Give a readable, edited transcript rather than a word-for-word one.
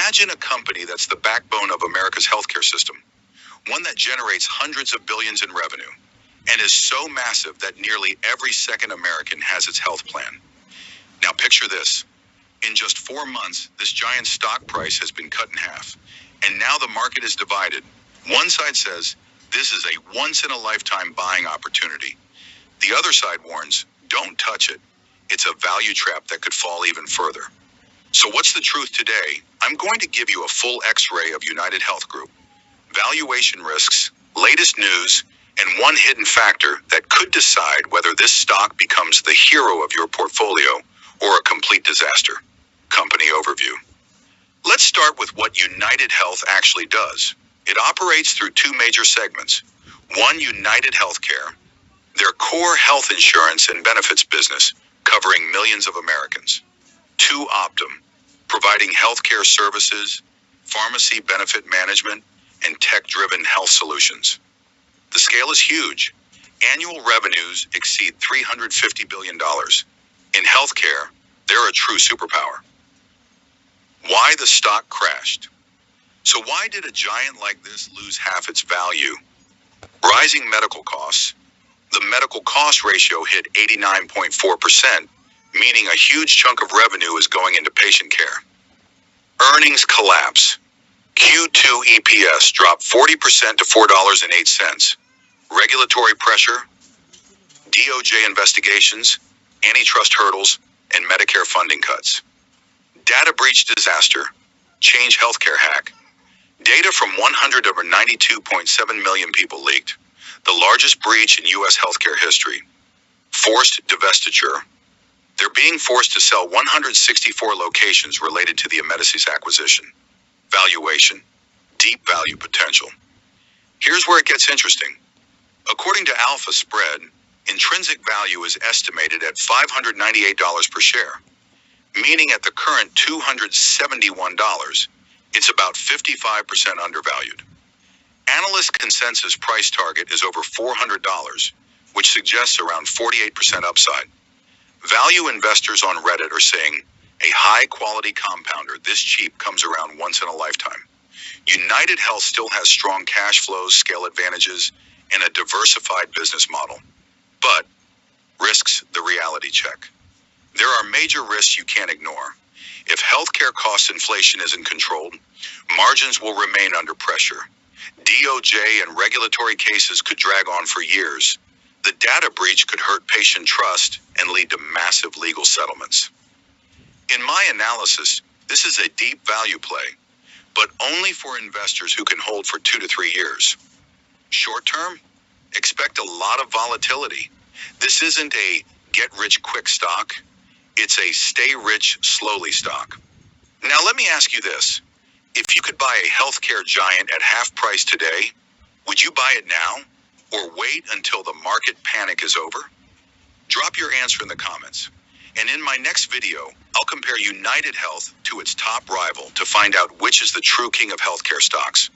Imagine a company that's the backbone of America's healthcare system, one that generates hundreds of billions in revenue, and is so massive that nearly every second American has its health plan. Now picture this. In just 4 months, this giant stock price has been cut in half, and now the market is divided. One side says, this is a once-in-a-lifetime buying opportunity. The other side warns, don't touch it. It's a value trap that could fall even further. So what's the truth today? I'm going to give you a full X-ray of UnitedHealth Group, valuation risks, latest news, and one hidden factor that could decide whether this stock becomes the hero of your portfolio or a complete disaster. Company overview. Let's start with what UnitedHealth actually does. It operates through two major segments. One, UnitedHealthcare, their core health insurance and benefits business, covering millions of Americans. Two, Optum, providing healthcare services, pharmacy benefit management, and tech-driven health solutions. The scale is huge. Annual revenues exceed $350 billion. In healthcare, they're a true superpower. Why the stock crashed? So why did a giant like this lose half its value? Rising medical costs. The medical cost ratio hit 89.4%, meaning a huge chunk of revenue is going into patient care. Earnings collapse. Q2 EPS dropped 40% to $4.08. Regulatory pressure, DOJ investigations, antitrust hurdles, and Medicare funding cuts. Data breach disaster, Change healthcare hack. Data from 192.7 million people leaked, the largest breach in U.S. healthcare history. Forced divestiture. They're being forced to sell 164 locations related to the Amedisys acquisition. Valuation. Deep value potential. Here's where it gets interesting. According to Alpha Spread, intrinsic value is estimated at $598 per share, meaning at the current $271, it's about 55% undervalued. Analyst consensus price target is over $400, which suggests around 48% upside. Value investors on Reddit are saying a high-quality compounder this cheap comes around once in a lifetime. UnitedHealth still has strong cash flows, scale advantages, and a diversified business model. But risks, the reality check. There are major risks you can't ignore. If healthcare cost inflation isn't controlled, margins will remain under pressure. DOJ and regulatory cases could drag on for years. The data breach could hurt patient trust and lead to massive legal settlements. In my analysis, this is a deep value play, but only for investors who can hold for 2 to 3 years. Short term, expect a lot of volatility. This isn't a get-rich-quick stock. It's a stay-rich slowly stock. Now let me ask you this. If you could buy a healthcare giant at half price today, would you buy it now or wait until the market panic is over? Drop your answer in the comments. And in my next video, I'll compare UnitedHealth to its top rival to find out which is the true king of healthcare stocks.